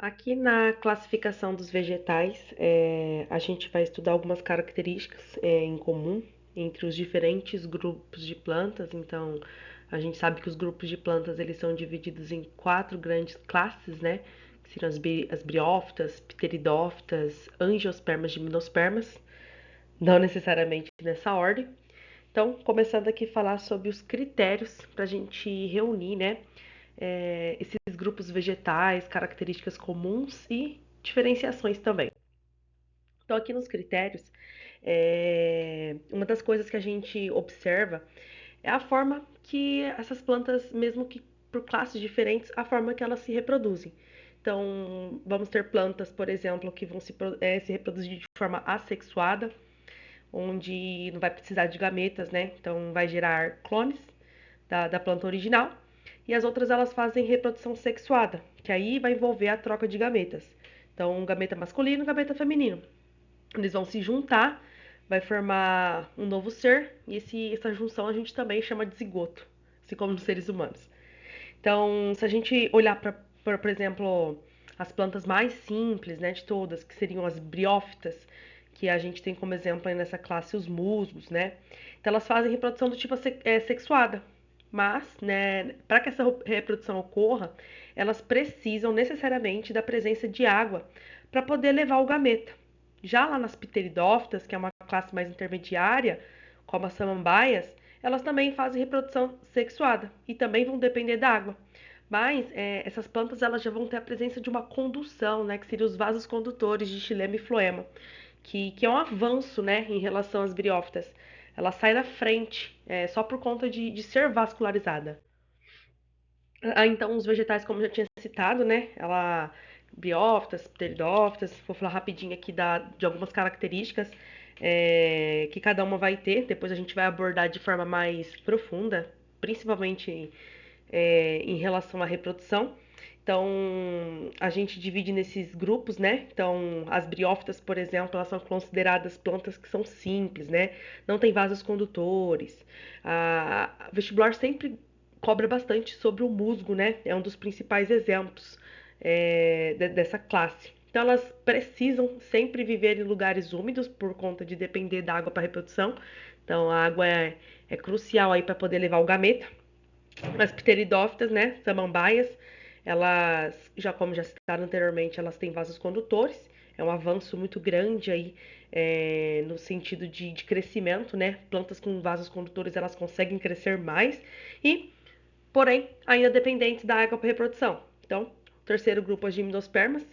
Aqui na classificação dos vegetais, a gente vai estudar algumas características em comum entre os diferentes grupos de plantas. Então, a gente sabe que os grupos de plantas eles são divididos em quatro grandes classes, né? Que seriam as briófitas, pteridófitas, angiospermas, gimnospermas, não necessariamente nessa ordem. Então, começando aqui a falar sobre os critérios para a gente reunir, né? Esses grupos vegetais, características comuns e diferenciações também. Então, aqui nos critérios, uma das coisas que a gente observa é a forma que essas plantas, mesmo que por classes diferentes, a forma que elas se reproduzem. Então, vamos ter plantas, por exemplo, que vão se reproduzir de forma assexuada, onde não vai precisar de gametas, né? Então, vai gerar clones da planta original. E as outras elas fazem reprodução sexuada, que aí vai envolver a troca de gametas. Então, um gameta masculino e um gameta feminino. Eles vão se juntar, vai formar um novo ser, e essa junção a gente também chama de zigoto, assim como nos seres humanos. Então, se a gente olhar para, por exemplo, as plantas mais simples, né, de todas, que seriam as briófitas, que a gente tem como exemplo aí nessa classe os musgos, né? Então, elas fazem reprodução do tipo sexuada. Mas, né, para que essa reprodução ocorra, elas precisam necessariamente da presença de água para poder levar o gameta. Já lá nas pteridófitas, que é uma classe mais intermediária, como as samambaias, elas também fazem reprodução sexuada e também vão depender da água. Mas essas plantas elas já vão ter a presença de uma condução, né, que seriam os vasos condutores de xilema e floema, que é um avanço, né, em relação às briófitas. Ela sai da frente só por conta de ser vascularizada. Então, os vegetais, como eu já tinha citado, né, briófitas, pteridófitas, vou falar rapidinho aqui de algumas características que cada uma vai ter, depois a gente vai abordar de forma mais profunda, principalmente em relação à reprodução. Então, a gente divide nesses grupos, né? Então, as briófitas, por exemplo, elas são consideradas plantas que são simples, né? Não tem vasos condutores. O vestibular sempre cobra bastante sobre o musgo, né? É um dos principais exemplos dessa classe. Então, elas precisam sempre viver em lugares úmidos por conta de depender da água para reprodução. Então, a água é crucial aí para poder levar o gameta. As pteridófitas, né, samambaias, elas, já como já citaram anteriormente, elas têm vasos condutores. É um avanço muito grande aí no sentido de crescimento, né? Plantas com vasos condutores elas conseguem crescer mais e, porém, ainda dependentes da água para reprodução. Então, o terceiro grupo, as gimnospermas,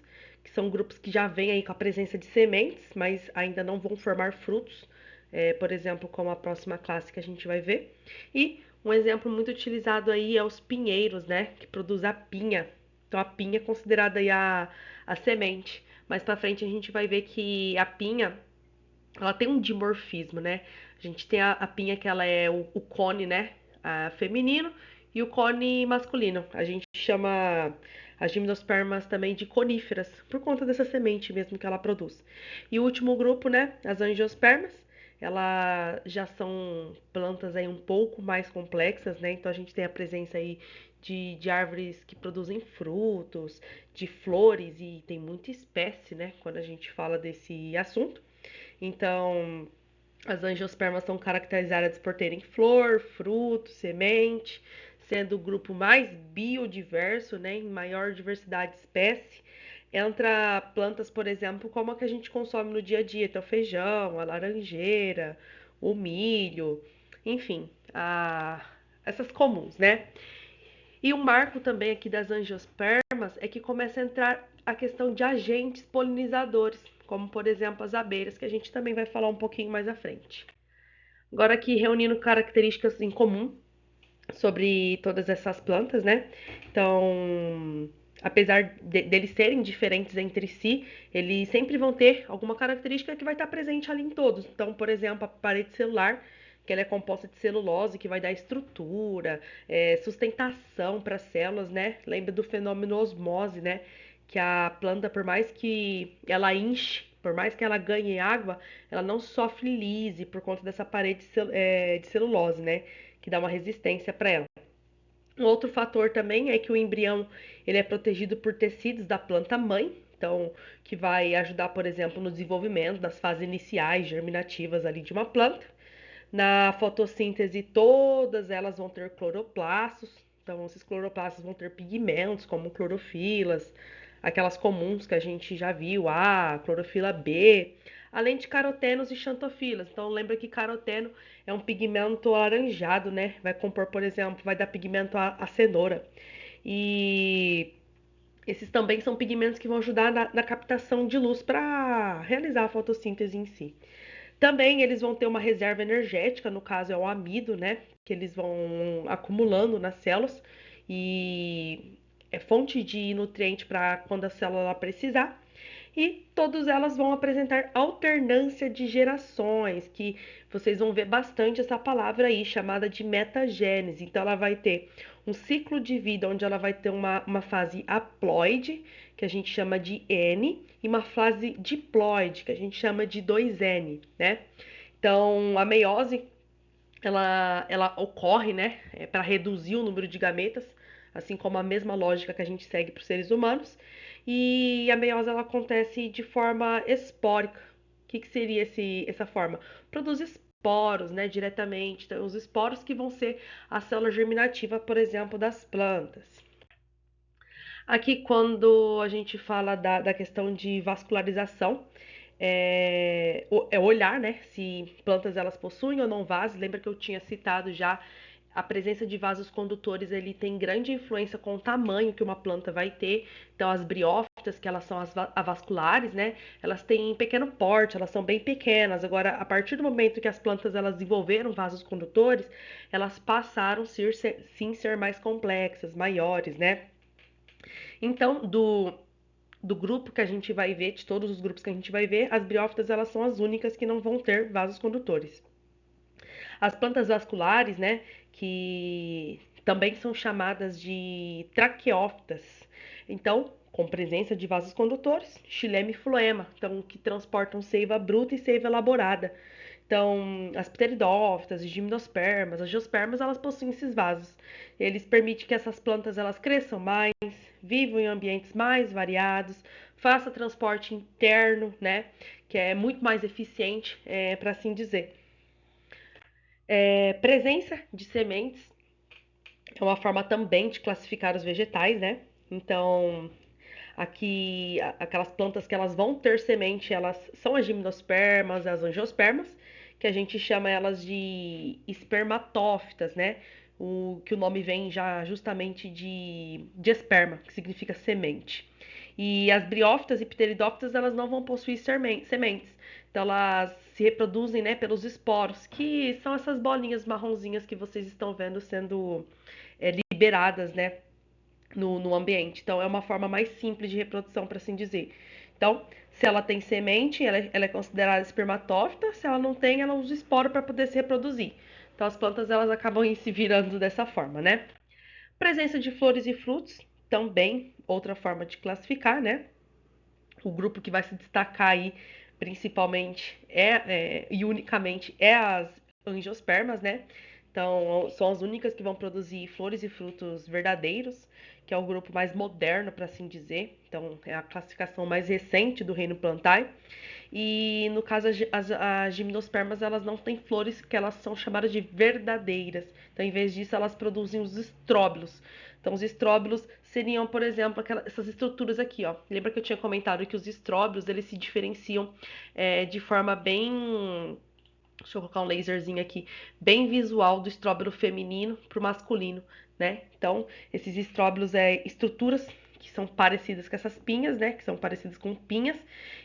que são grupos que já vêm aí com a presença de sementes, mas ainda não vão formar frutos, por exemplo, como a próxima classe que a gente vai ver. E um exemplo muito utilizado aí é os pinheiros, né, que produz a pinha. Então, a pinha é considerada aí a semente. Mais para frente a gente vai ver que a pinha ela tem um dimorfismo, né? A gente tem a pinha que ela é o cone, né? Feminino e o cone masculino. A gente chama as gimnospermas também de coníferas, por conta dessa semente mesmo que ela produz. E o último grupo, né? As angiospermas. Elas já são plantas aí um pouco mais complexas, né? Então a gente tem a presença aí de árvores que produzem frutos, de flores, e tem muita espécie, né? Quando a gente fala desse assunto. Então, as angiospermas são caracterizadas por terem flor, fruto, semente, sendo o grupo mais biodiverso, né, em maior diversidade de espécie. Entra plantas, por exemplo, como a que a gente consome no dia a dia, então feijão, a laranjeira, o milho, enfim, essas comuns, né? E um marco também aqui das angiospermas é que começa a entrar a questão de agentes polinizadores, como por exemplo as abelhas, que a gente também vai falar um pouquinho mais à frente. Agora aqui reunindo características em comum sobre todas essas plantas, né? Então, apesar deles serem diferentes entre si, eles sempre vão ter alguma característica que vai estar presente ali em todos. Então, por exemplo, a parede celular, que ela é composta de celulose, que vai dar estrutura, sustentação para as células, né? Lembra do fenômeno osmose, né? Que a planta, por mais que ela enche, por mais que ela ganhe água, ela não sofre lise por conta dessa parede de celulose, né? Que dá uma resistência para ela. Um outro fator também é que o embrião ele é protegido por tecidos da planta mãe, então que vai ajudar, por exemplo, no desenvolvimento das fases iniciais germinativas ali de uma planta. Na fotossíntese, todas elas vão ter cloroplastos, então esses cloroplastos vão ter pigmentos como clorofilas, aquelas comuns que a gente já viu, A, clorofila B, além de carotenos e xantofilas. Então lembra que caroteno é um pigmento alaranjado, né? Vai compor, por exemplo, vai dar pigmento à cenoura. E esses também são pigmentos que vão ajudar na captação de luz para realizar a fotossíntese em si. Também eles vão ter uma reserva energética, no caso é o amido, né? Que eles vão acumulando nas células e é fonte de nutriente para quando a célula precisar. E todas elas vão apresentar alternância de gerações, que vocês vão ver bastante essa palavra aí, chamada de metagênese. Então, ela vai ter um ciclo de vida onde ela vai ter uma fase haploide, que a gente chama de N, e uma fase diploide, que a gente chama de 2N, né? Então, a meiose, ela ocorre, né, para reduzir o número de gametas, assim como a mesma lógica que a gente segue para os seres humanos. E a meiose ela acontece de forma espórica. O que seria essa forma? Produz esporos, né, diretamente. Então, os esporos que vão ser a célula germinativa, por exemplo, das plantas. Aqui, quando a gente fala da questão de vascularização, é olhar, né, se plantas elas possuem ou não vasos. Lembra que eu tinha citado já a presença de vasos condutores, ele tem grande influência com o tamanho que uma planta vai ter. Então, as briófitas, que elas são as avasculares, né, elas têm pequeno porte, elas são bem pequenas. Agora, a partir do momento que as plantas elas desenvolveram vasos condutores, elas passaram a ser mais complexas, maiores, né? Então, do grupo que a gente vai ver, de todos os grupos que a gente vai ver, as briófitas elas são as únicas que não vão ter vasos condutores. As plantas vasculares, né, que também são chamadas de traqueófitas. Então, com presença de vasos condutores, xilema e floema, então que transportam seiva bruta e seiva elaborada. Então, as pteridófitas, as gimnospermas, as geospermas, elas possuem esses vasos. Eles permitem que essas plantas elas cresçam mais, vivam em ambientes mais variados, faça transporte interno, né, que é muito mais eficiente, para assim dizer. Presença de sementes é uma forma também de classificar os vegetais, né? Então, aqui, aquelas plantas que elas vão ter semente, elas são as gimnospermas, as angiospermas, que a gente chama elas de espermatófitas, né? Que o nome vem já justamente de esperma, que significa semente. E as briófitas e pteridófitas, elas não vão possuir sementes. Então, elas se reproduzem, né, pelos esporos, que são essas bolinhas marronzinhas que vocês estão vendo sendo liberadas, né, no ambiente. Então, é uma forma mais simples de reprodução, para assim dizer. Então, se ela tem semente, ela é considerada espermatófita. Se ela não tem, ela usa esporo para poder se reproduzir. Então, as plantas elas acabam se virando dessa forma, né? Presença de flores e frutos, também outra forma de classificar, né? O grupo que vai se destacar aí, principalmente e unicamente, é as angiospermas, né? Então, são as únicas que vão produzir flores e frutos verdadeiros, que é o grupo mais moderno, para assim dizer. Então, é a classificação mais recente do reino Plantae. E no caso, as gimnospermas, elas não têm flores, que elas são chamadas de verdadeiras. Então, em vez disso, elas produzem os estróbilos. Então, os estróbilos seriam, por exemplo, essas estruturas aqui, ó. Lembra que eu tinha comentado que os estróbilos, eles se diferenciam de forma bem... Deixa eu colocar um laserzinho aqui, bem visual do estróbilo feminino pro masculino, né? Então, esses estróbilos estruturas que são parecidas com essas pinhas, né? Que são parecidas com pinhas.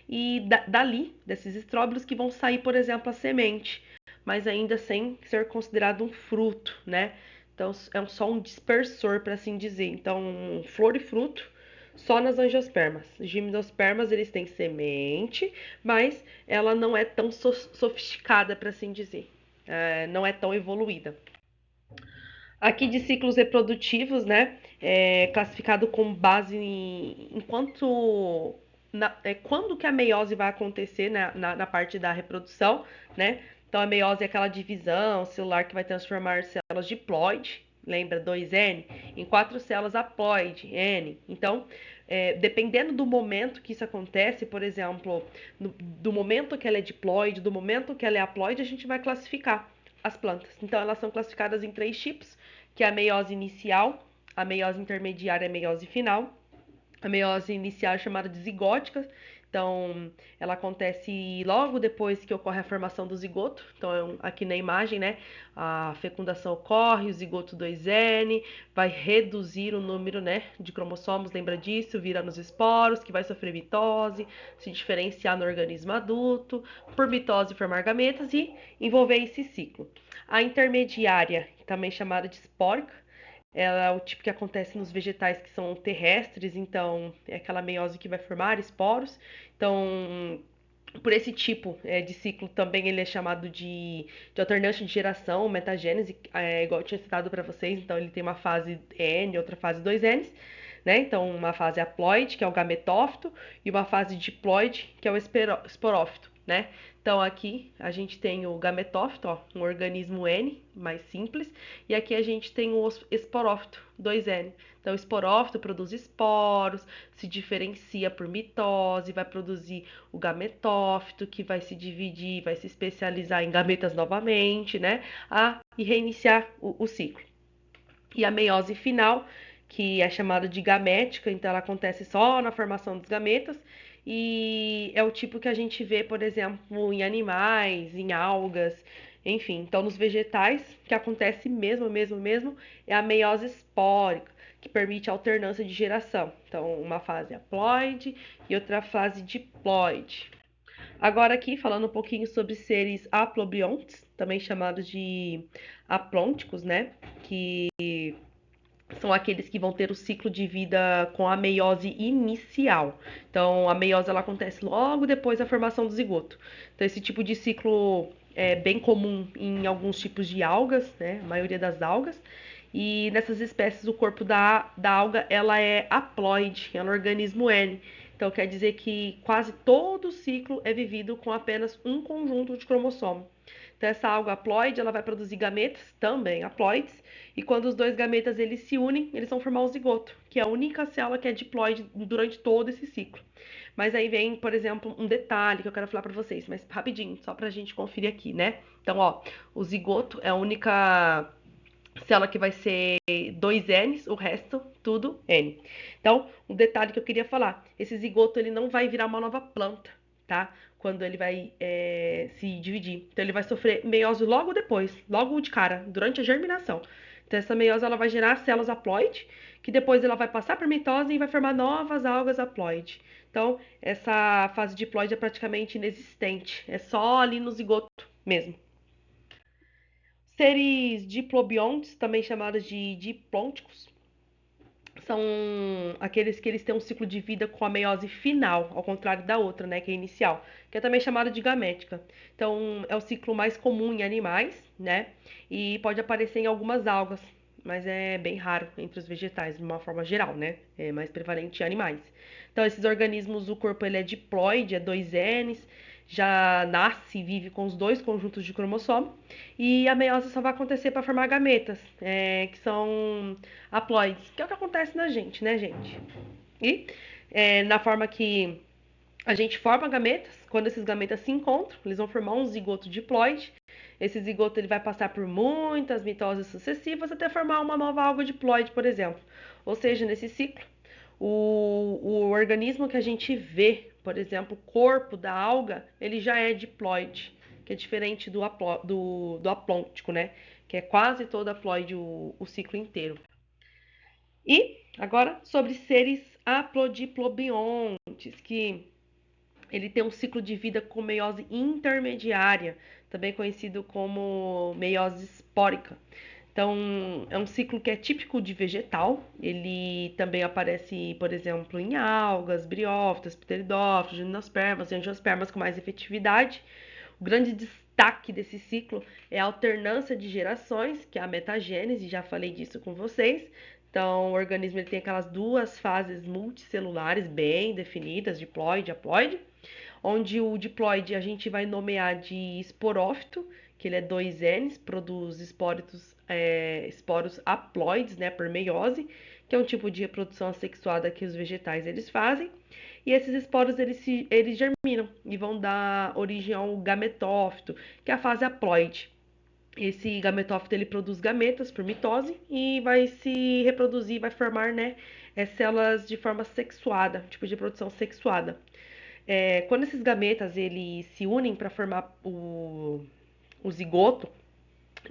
E dali, desses estróbilos, que vão sair, por exemplo, a semente, mas ainda sem ser considerado um fruto, né? Então, só um dispersor, para assim dizer. Então, flor e fruto só nas angiospermas. Gimnospermas, eles têm semente, mas ela não é tão sofisticada, para assim dizer. Não é tão evoluída. Aqui de ciclos reprodutivos, né? Classificado com base em quando que a meiose vai acontecer, né, na parte da reprodução, né? Então a meiose é aquela divisão celular que vai transformar células diploide, lembra 2N? Em 4 células haploide, N. Então, dependendo do momento que isso acontece, por exemplo, do momento que ela é diploide, do momento que ela é haploide, a gente vai classificar as plantas. Então, elas são classificadas em 3 tipos, que é a meiose inicial, a meiose intermediária e a meiose final. A meiose inicial é chamada de zigótica, então ela acontece logo depois que ocorre a formação do zigoto. Então, aqui na imagem, né, a fecundação ocorre, o zigoto 2N vai reduzir o número, né, de cromossomos, lembra disso, vira nos esporos, que vai sofrer mitose, se diferenciar no organismo adulto, por mitose formar gametas e envolver esse ciclo. A intermediária, também chamada de espórica, ela é o tipo que acontece nos vegetais que são terrestres, então é aquela meiose que vai formar esporos. Então, por esse tipo de ciclo também ele é chamado de alternância de geração, metagênese, igual eu tinha citado para vocês. Então, ele tem uma fase N, outra fase 2N, né? Então, uma fase haploide, que é o gametófito, e uma fase diploide, que é o esporófito, né? Então, aqui a gente tem o gametófito, ó, um organismo N, mais simples, e aqui a gente tem o esporófito, 2N. Então, o esporófito produz esporos, se diferencia por mitose, vai produzir o gametófito, que vai se dividir, vai se especializar em gametas novamente, né? E reiniciar o ciclo. E a meiose final, que é chamada de gamética, então ela acontece só na formação dos gametas, e é o tipo que a gente vê, por exemplo, em animais, em algas, enfim. Então, nos vegetais, que acontece mesmo, é a meiose espórica, que permite a alternância de geração. Então, uma fase haploide e outra fase diploide. Agora aqui, falando um pouquinho sobre seres aplobiontes, também chamados de aplônticos, né? Que são aqueles que vão ter o ciclo de vida com a meiose inicial. Então, a meiose ela acontece logo depois da formação do zigoto. Então, esse tipo de ciclo é bem comum em alguns tipos de algas, né? A maioria das algas. E nessas espécies, o corpo da alga ela é haploide, é um organismo N. Então, quer dizer que quase todo o ciclo é vivido com apenas um conjunto de cromossomo. Então, essa alga haploide ela vai produzir gametas, também haploides, e quando os dois gametas eles se unem, eles vão formar o zigoto, que é a única célula que é diploide durante todo esse ciclo. Mas aí vem, por exemplo, um detalhe que eu quero falar para vocês, mas rapidinho, só pra gente conferir aqui, né? Então, ó, o zigoto é a única célula que vai ser 2Ns, o resto tudo N. Então, um detalhe que eu queria falar, esse zigoto ele não vai virar uma nova planta, tá? Quando ele vai se dividir. Então, ele vai sofrer meiose logo depois, logo de cara, durante a germinação. Então, essa meiose ela vai gerar células haploide, que depois ela vai passar por mitose e vai formar novas algas haploide. Então, essa fase diploide é praticamente inexistente, é só ali no zigoto mesmo. Seres diplobiontes, também chamados de diplônticos, são aqueles que eles têm um ciclo de vida com a meiose final, ao contrário da outra, né, que é inicial, que é também chamada de gamética. Então, é o ciclo mais comum em animais, né, e pode aparecer em algumas algas, mas é bem raro entre os vegetais, de uma forma geral, né, é mais prevalente em animais. Então, esses organismos, o corpo ele é diploide, é 2Ns, já nasce e vive com os dois conjuntos de cromossomo, e a meiose só vai acontecer para formar gametas, que são haploides, que é o que acontece na gente, né, gente? E na forma que a gente forma gametas, quando esses gametas se encontram, eles vão formar um zigoto diploide. Esse zigoto ele vai passar por muitas mitoses sucessivas até formar uma nova alga diploide, por exemplo. Ou seja, nesse ciclo, o organismo que a gente vê, por exemplo, o corpo da alga, ele já é diploide, que é diferente do aplôntico, né? Que é quase todo haploide o ciclo inteiro. E agora sobre seres aplodiplobiontes, que ele tem um ciclo de vida com meiose intermediária, também conhecido como meiose espórica. Então, é um ciclo que é típico de vegetal. Ele também aparece, por exemplo, em algas, briófitas, pteridófitos, gimnospermas e angiospermas com mais efetividade. O grande destaque desse ciclo é a alternância de gerações, que é a metagênese, já falei disso com vocês. Então, o organismo ele tem aquelas duas fases multicelulares bem definidas, diploide e haploide, onde o diploide a gente vai nomear de esporófito que ele é 2N, produz esporos haploides, né, por meiose, que é um tipo de reprodução assexuada que os vegetais eles fazem. E esses esporos eles germinam e vão dar origem ao gametófito, que é a fase haploide. Esse gametófito ele produz gametas por mitose e vai se reproduzir, vai formar, né, células de forma sexuada, tipo de produção sexuada. Quando esses gametas eles se unem para formar o zigoto,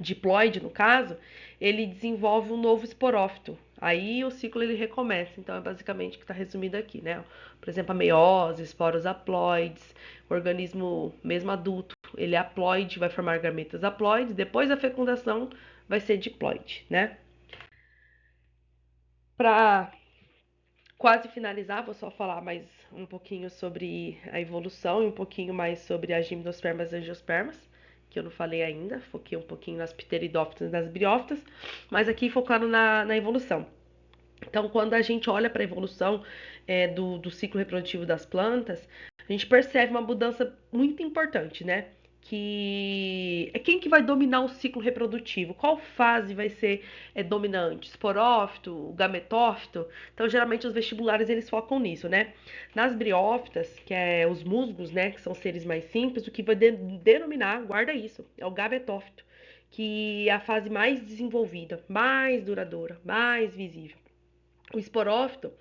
diploide no caso, ele desenvolve um novo esporófito. Aí o ciclo ele recomeça. Então é basicamente o que está resumido aqui, né? Por exemplo, a meiose, esporos haploides, o organismo mesmo adulto, ele é haploide, vai formar gametas haploides. Depois da fecundação vai ser diploide, né? Para quase finalizar, vou só falar mais um pouquinho sobre a evolução e um pouquinho mais sobre as gimnospermas e angiospermas, que eu não falei ainda, foquei um pouquinho nas pteridófitas e nas briófitas, mas aqui focando na evolução. Então, quando a gente olha para a evolução do ciclo reprodutivo das plantas, a gente percebe uma mudança muito importante, né? Que é quem que vai dominar o ciclo reprodutivo? Qual fase vai ser dominante? Esporófito, gametófito? Então, geralmente os vestibulares eles focam nisso, né? Nas briófitas, que é os musgos, né, que são seres mais simples, o que vai denominar, guarda isso, é o gametófito, que é a fase mais desenvolvida, mais duradoura, mais visível. O esporófito,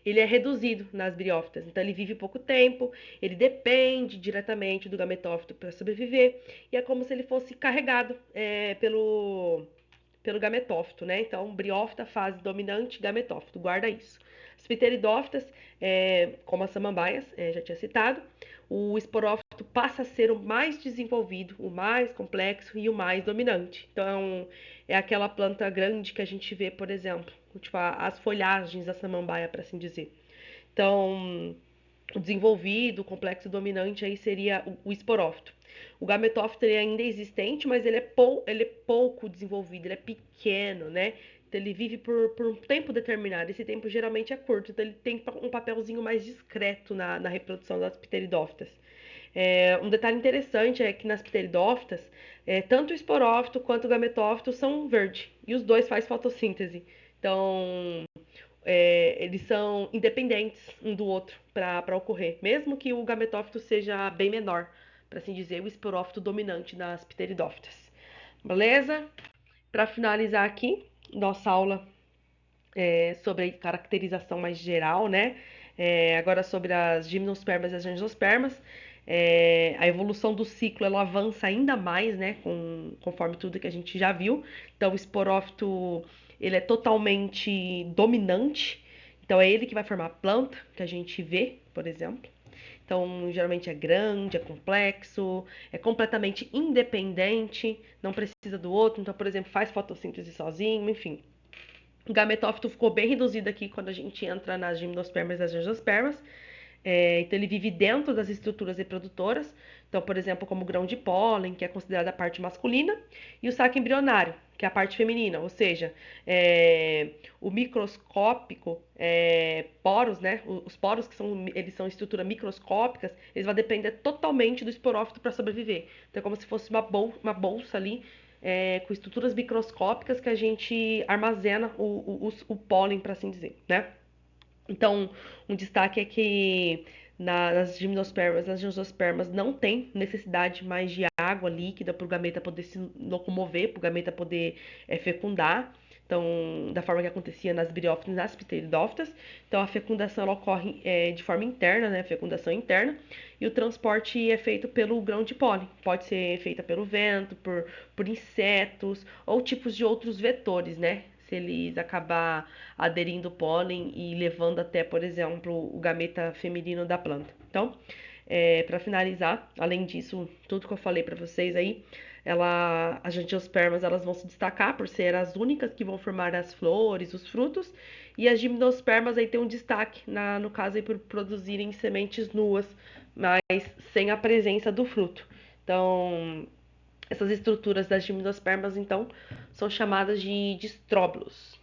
ele é reduzido nas briófitas, então ele vive pouco tempo, ele depende diretamente do gametófito para sobreviver, e é como se ele fosse carregado pelo gametófito, né? Então, briófita, fase dominante, gametófito, guarda isso. As pteridófitas, como as samambaias, já tinha citado, o esporófito passa a ser o mais desenvolvido, o mais complexo e o mais dominante. Então, é aquela planta grande que a gente vê, por exemplo, tipo as folhagens da samambaia, para assim dizer. Então, o desenvolvido, o complexo dominante aí seria o esporófito. O gametófito ele ainda é existente, mas ele é pouco desenvolvido, ele é pequeno, né? Então ele vive por um tempo determinado. Esse tempo geralmente é curto, então ele tem um papelzinho mais discreto na reprodução das pteridófitas. Um detalhe interessante é que nas pteridófitas, tanto o esporófito quanto o gametófito são verde, e os dois fazem fotossíntese. Então, eles são independentes um do outro para ocorrer, mesmo que o gametófito seja bem menor, para assim dizer, o esporófito dominante nas pteridófitas. Beleza? Para finalizar aqui, nossa aula sobre a caracterização mais geral, né? Agora sobre as gimnospermas e as angiospermas. A evolução do ciclo ela avança ainda mais, né? Conforme tudo que a gente já viu. Então, o esporófito ele é totalmente dominante. Então, é ele que vai formar a planta que a gente vê, por exemplo. Então, geralmente é grande, é complexo, é completamente independente, não precisa do outro. Então, por exemplo, faz fotossíntese sozinho, enfim. O gametófito ficou bem reduzido aqui quando a gente entra nas gimnospermas e as angiospermas. Então, ele vive dentro das estruturas reprodutoras. Então, por exemplo, como o grão de pólen, que é considerada a parte masculina, e o saco embrionário, que é a parte feminina. Ou seja, o microscópico, poros, né? Os poros, eles são estruturas microscópicas, eles vão depender totalmente do esporófito para sobreviver. Então, é como se fosse uma bolsa ali com estruturas microscópicas que a gente armazena o pólen, para assim dizer, né? Então, um destaque é que nas gimnospermas, nas angiospermas não tem necessidade mais de água líquida para o gameta poder se locomover, para o gameta poder fecundar. Então, da forma que acontecia nas briófitas e nas pteridófitas. Então, a fecundação ela ocorre de forma interna, né? Fecundação interna. E o transporte é feito pelo grão de pólen. Pode ser feita pelo vento, por insetos ou tipos de outros vetores, né? Se eles acabar aderindo o pólen e levando até, por exemplo, o gameta feminino da planta. Então, para finalizar, além disso, tudo que eu falei para vocês aí, as angiospermas elas vão se destacar por ser as únicas que vão formar as flores, os frutos, e as gimnospermas aí tem um destaque, no caso aí por produzirem sementes nuas, mas sem a presença do fruto. Então, essas estruturas das gimnospermas, então, são chamadas de estróbilos.